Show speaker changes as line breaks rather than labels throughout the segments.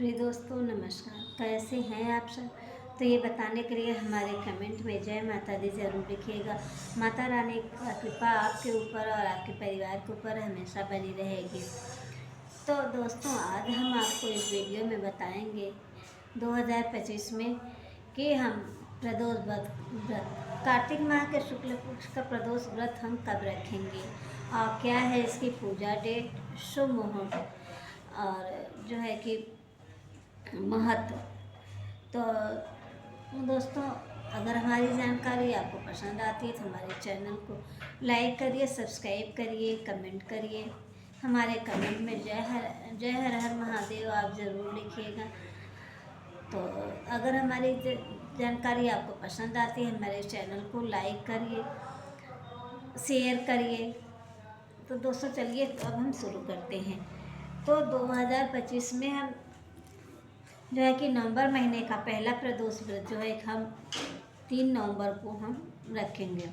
प्रिय दोस्तों नमस्कार। कैसे हैं आप सब? तो ये बताने के लिए हमारे कमेंट में जय माता दी ज़रूर लिखिएगा। माता रानी का कृपा आपके ऊपर और आपके परिवार के ऊपर हमेशा बनी रहेगी। तो दोस्तों आज हम आपको इस वीडियो में बताएंगे 2025 में कि हम प्रदोष व्रत कार्तिक माह के शुक्ल पक्ष का प्रदोष व्रत हम कब रखेंगे और क्या है इसकी पूजा डेट, शुभ मुहूर्त और जो है कि महत्व। तो दोस्तों अगर हमारी जानकारी आपको पसंद आती है तो हमारे चैनल को लाइक करिए, सब्सक्राइब करिए, कमेंट करिए। हमारे कमेंट में जय हर हर महादेव आप ज़रूर लिखिएगा। तो अगर हमारी जानकारी आपको पसंद आती है हमारे चैनल को लाइक करिए, शेयर करिए। तो दोस्तों चलिए अब हम शुरू करते हैं। तो 2025 में हम जो है कि नवंबर महीने का पहला प्रदोष व्रत जो है हम 3 नवंबर को हम रखेंगे।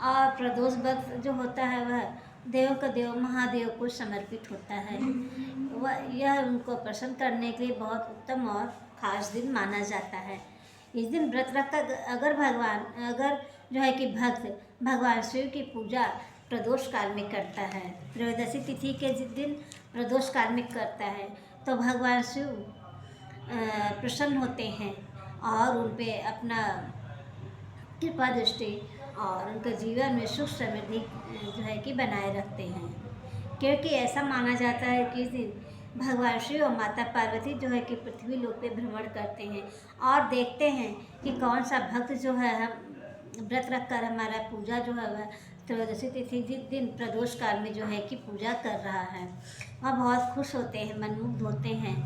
और प्रदोष व्रत जो होता है वह देव का देव महादेव को समर्पित होता है। वह यह उनको प्रसन्न करने के लिए बहुत उत्तम और खास दिन माना जाता है। इस दिन व्रत रखकर अगर जो है कि भक्त भगवान शिव की पूजा प्रदोष काल में करता है, त्रयोदशी तिथि के दिन प्रदोष काल में करता है तो भगवान शिव प्रसन्न होते हैं और उन पे अपना कृपा दृष्टि और उनके जीवन में सुख समृद्धि जो है कि बनाए रखते हैं। क्योंकि ऐसा माना जाता है कि इस दिन भगवान शिव और माता पार्वती जो है कि पृथ्वी लोक पे भ्रमण करते हैं और देखते हैं कि कौन सा भक्त जो है हम व्रत रखकर हमारा पूजा जो है वह त्रयोदशी तिथि जिस दिन प्रदोष काल में जो है कि पूजा कर रहा है वह बहुत खुश होते हैं, मनमुग्ध होते हैं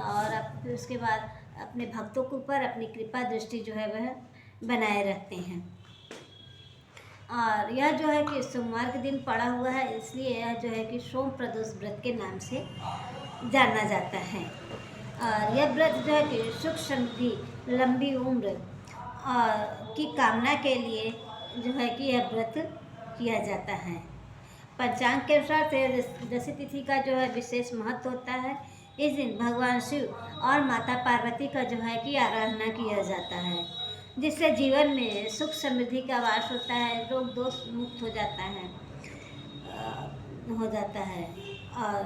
और उसके बाद अपने भक्तों के ऊपर अपनी कृपा दृष्टि जो है वह बनाए रखते हैं। और यह जो है कि सोमवार के दिन पड़ा हुआ है, इसलिए यह जो है कि सोम प्रदोष व्रत के नाम से जाना जाता है। और यह व्रत जो है कि सुख समृद्धि, लंबी उम्र की कामना के लिए जो है कि यह व्रत किया जाता है। पंचांग के अनुसार त्रयोदशी तिथि का जो है विशेष महत्व होता है। इस दिन भगवान शिव और माता पार्वती का जो है कि आराधना किया जाता है, जिससे जीवन में सुख समृद्धि का वास होता है, रोग दोष मुक्त हो जाता है। और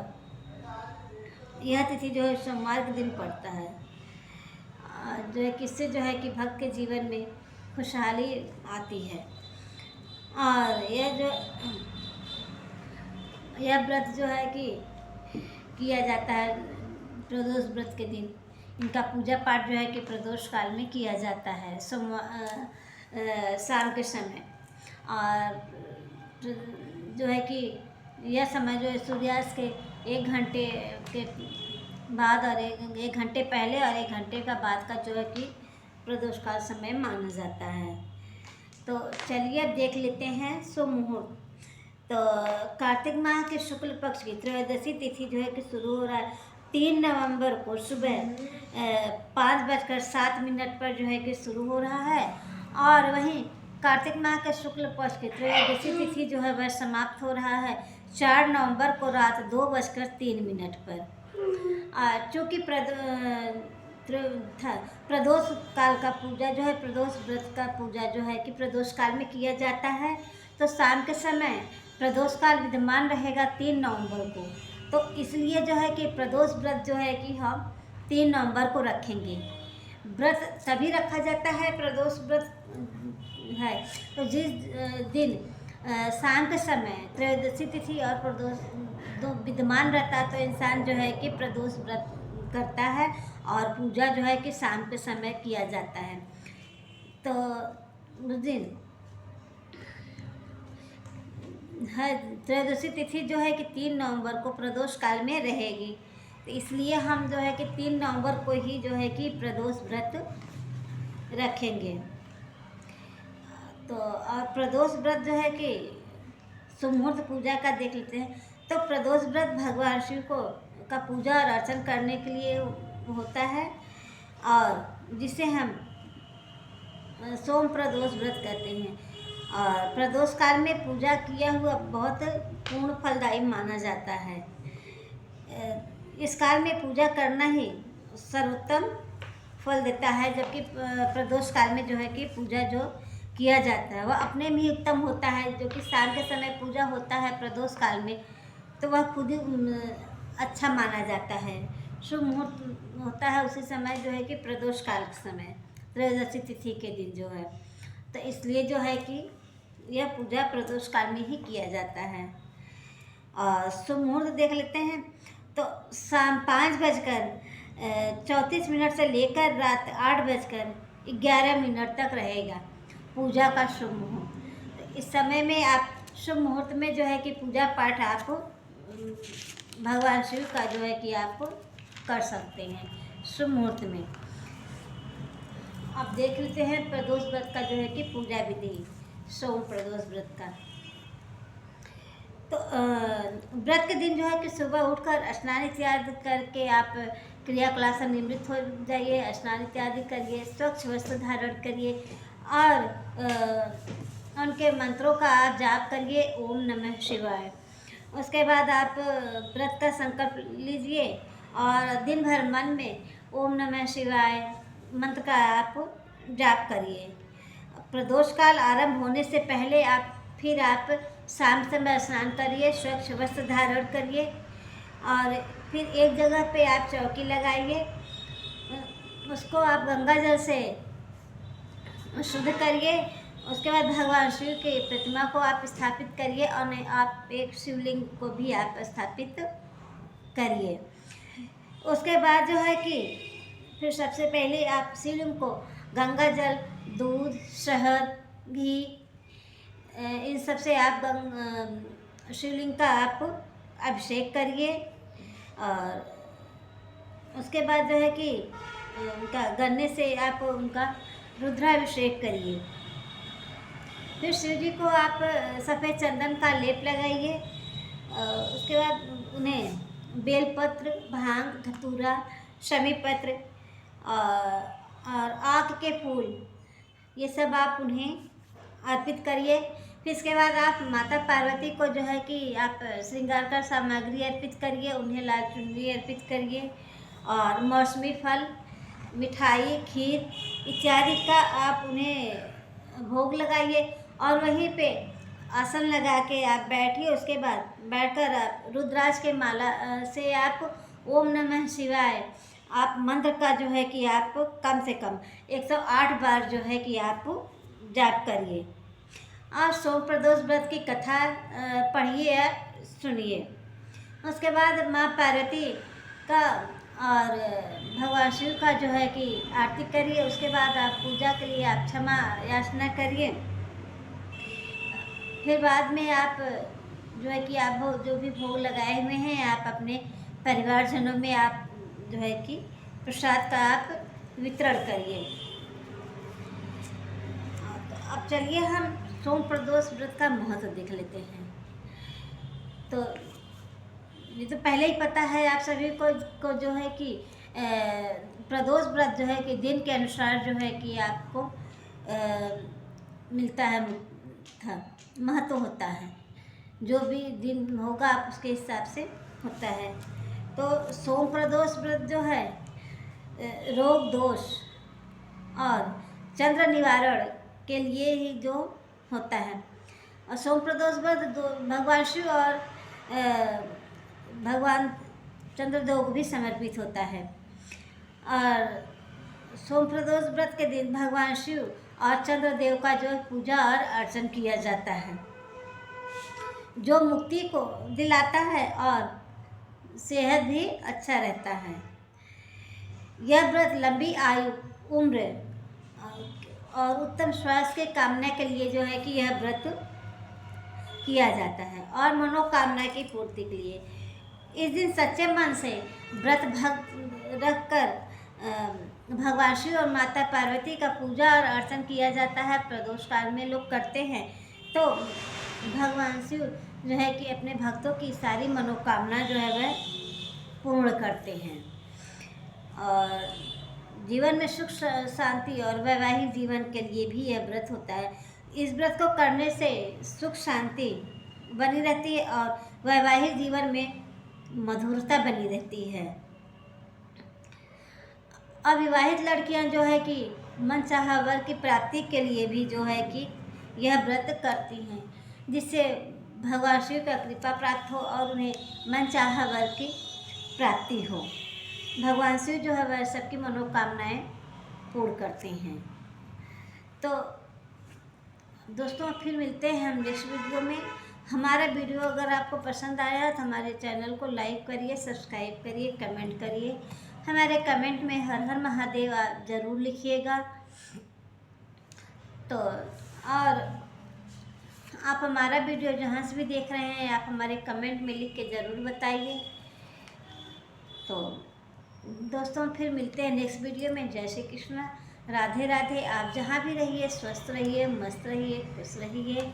यह तिथि जो है सोमवार के दिन पड़ता है जो है किससे जो है कि भक्त के जीवन में खुशहाली आती है। और यह व्रत जो है कि किया जाता है प्रदोष व्रत के दिन। इनका पूजा पाठ जो है कि प्रदोष काल में किया जाता है शाम के समय। और जो है कि यह समय जो है सूर्यास्त के 1 घंटे के बाद और 1 घंटे पहले और 1 घंटे का बाद का जो है कि प्रदोष काल समय माना जाता है। तो चलिए अब देख लेते हैं शुभ मुहूर्त। तो कार्तिक माह के शुक्ल पक्ष की त्रयोदशी तिथि जो है कि शुरू हो रहा है 3 नवंबर को सुबह 5:07 पर जो है कि शुरू हो रहा है। और वहीं कार्तिक माह के शुक्ल पक्ष की त्रयोदशी तिथि जो है वह समाप्त हो रहा है 4 नवंबर को रात 2:03 पर। चूँकि प्रदोष काल का पूजा जो है प्रदोष व्रत का पूजा जो है कि प्रदोष काल में किया जाता है, तो शाम के समय प्रदोष काल विद्यमान रहेगा 3 नवंबर को। तो इसलिए जो है कि प्रदोष व्रत जो है कि हम 3 नवंबर को रखेंगे। व्रत तभी रखा जाता है, प्रदोष व्रत है तो जिस दिन शाम के समय त्रयोदशी तिथि और प्रदोष दो विद्यमान रहता है तो इंसान जो है कि प्रदोष व्रत करता है और पूजा जो है कि शाम के समय किया जाता है। तो उस दिन है त्रयोदशी तिथि जो है कि 3 नवंबर को प्रदोष काल में रहेगी। तो इसलिए हम जो है कि 3 नवंबर को ही जो है कि प्रदोष व्रत रखेंगे। तो और प्रदोष व्रत जो है कि शुभ मुहूर्त पूजा का देख लेते हैं। तो प्रदोष व्रत भगवान शिव का पूजा और अर्चन करने के लिए होता है और जिसे हम सोम प्रदोष व्रत कहते हैं। और प्रदोष काल में पूजा किया हुआ बहुत पूर्ण फलदायी माना जाता है। इस काल में पूजा करना ही सर्वोत्तम फल देता है, जबकि प्रदोष काल में जो है कि पूजा जो किया जाता है वह अपने में ही उत्तम होता है। जो कि शाम के समय पूजा होता है प्रदोष काल में, तो वह खुद ही अच्छा माना जाता है। शुभ मुहूर्त होता है उसी समय जो है कि प्रदोष काल के समय, त्रयोदशी तिथि के दिन जो है, तो इसलिए जो है कि यह पूजा प्रदोष काल में ही किया जाता है। और शुभ मुहूर्त देख लेते हैं, तो शाम 5:34 से लेकर रात 8:11 तक रहेगा पूजा का शुभ मुहूर्त। तो इस समय में आप शुभ मुहूर्त में जो है कि पूजा पाठ आप भगवान शिव का जो है कि आप कर सकते हैं शुभ मुहूर्त में। अब देख लेते हैं प्रदोष व्रत का जो है कि पूजा विधि, सोम प्रदोष व्रत का। तो व्रत के दिन जो है कि सुबह उठकर स्नान इत्यादि करके आप क्रियाकलाप से निवृत्त हो जाइए। स्नान इत्यादि करिए, स्वच्छ वस्त्र धारण करिए और उनके मंत्रों का आप जाप करिए, ओम नमः शिवाय। उसके बाद आप व्रत का संकल्प लीजिए और दिन भर मन में ओम नमः शिवाय मंत्र का आप जाप करिए। प्रदोष काल आरंभ होने से पहले आप शाम समय स्नान करिए, स्वच्छ वस्त्र धारण करिए और फिर एक जगह पे आप चौकी लगाइए, उसको आप गंगा जल से शुद्ध करिए। उसके बाद भगवान शिव की प्रतिमा को आप स्थापित करिए और आप एक शिवलिंग को भी आप स्थापित करिए। उसके बाद जो है कि फिर सबसे पहले आप शिवलिंग को गंगा जल, दूध, शहद, घी, इन सब से आप शिवलिंग का आप अभिषेक करिए। और उसके बाद जो है कि उनका गन्ने से आप उनका रुद्राभिषेक करिए। फिर शिव जी को आप सफ़ेद चंदन का लेप लगाइए। उसके बाद उन्हें बेलपत्र, भांग, धतूरा, शमी पत्र और आक के फूल, ये सब आप उन्हें अर्पित करिए। फिर इसके बाद आप माता पार्वती को जो है कि आप श्रृंगार का सामग्री अर्पित करिए, उन्हें लाल चुनरी अर्पित करिए और मौसमी फल, मिठाई, खीर इत्यादि का आप उन्हें भोग लगाइए और वहीं पे आसन लगा के आप बैठिए। उसके बाद बैठकर आप रुद्राक्ष के माला से आप ओम नमः शिवाय आप मंत्र का जो है कि आप कम से कम 108 बार जो है कि आप जाप करिए। और सोम प्रदोष व्रत की कथा पढ़िए या सुनिए। उसके बाद माँ पार्वती का और भगवान शिव का जो है कि आरती करिए। उसके बाद आप पूजा के लिए आप क्षमा याचना करिए। फिर बाद में आप जो है कि आप जो भी भोग लगाए हुए हैं आप अपने परिवारजनों में आप जो है कि प्रसाद का आप वितरण करिए। अब चलिए हम सोम प्रदोष व्रत का महत्व देख लेते हैं। तो ये तो पहले ही पता है आप सभी को जो है कि प्रदोष व्रत जो है कि दिन के अनुसार जो है कि आपको मिलता है, महत्व होता है। जो भी दिन होगा आप उसके हिसाब से होता है। तो सोम प्रदोष व्रत जो है रोग दोष और चंद्र निवारण के लिए ही जो होता है। और सोम प्रदोष व्रत भगवान शिव और भगवान चंद्रदेव को भी समर्पित होता है। और सोम प्रदोष व्रत के दिन भगवान शिव और चंद्रदेव का जो पूजा और अर्चन किया जाता है, जो मुक्ति को दिलाता है और सेहत भी अच्छा रहता है। यह व्रत लंबी आयु, उम्र और उत्तम स्वास्थ्य के कामना के लिए जो है कि यह व्रत किया जाता है और मनोकामना की पूर्ति के लिए। इस दिन सच्चे मन से व्रत रखकर भगवान शिव और माता पार्वती का पूजा और अर्चन किया जाता है। प्रदोष काल में लोग करते हैं तो भगवान शिव जो है कि अपने भक्तों की सारी मनोकामना जो है वह पूर्ण करते हैं और जीवन में सुख शांति और वैवाहिक जीवन के लिए भी यह व्रत होता है। इस व्रत को करने से सुख शांति बनी रहती है और वैवाहिक जीवन में मधुरता बनी रहती है। अविवाहित लड़कियां जो है कि मनचाहा वर की प्राप्ति के लिए भी जो है कि यह व्रत करती हैं, जिससे भगवान शिव का कृपा प्राप्त हो और उन्हें मनचाहा वर की प्राप्ति हो। भगवान शिव जो है वह सबकी मनोकामनाएं पूर्ण करते हैं। तो दोस्तों फिर मिलते हैं हम नेक्स्ट वीडियो में। हमारा वीडियो अगर आपको पसंद आया तो हमारे चैनल को लाइक करिए, सब्सक्राइब करिए, कमेंट करिए। हमारे कमेंट में हर हर महादेव आप ज़रूर लिखिएगा। तो और आप हमारा वीडियो जहाँ से भी देख रहे हैं आप हमारे कमेंट में लिख के ज़रूर बताइए। तो दोस्तों फिर मिलते हैं नेक्स्ट वीडियो में। जय श्री कृष्ण, राधे राधे। आप जहाँ भी रहिए स्वस्थ रहिए, मस्त रहिए, खुश रहिए।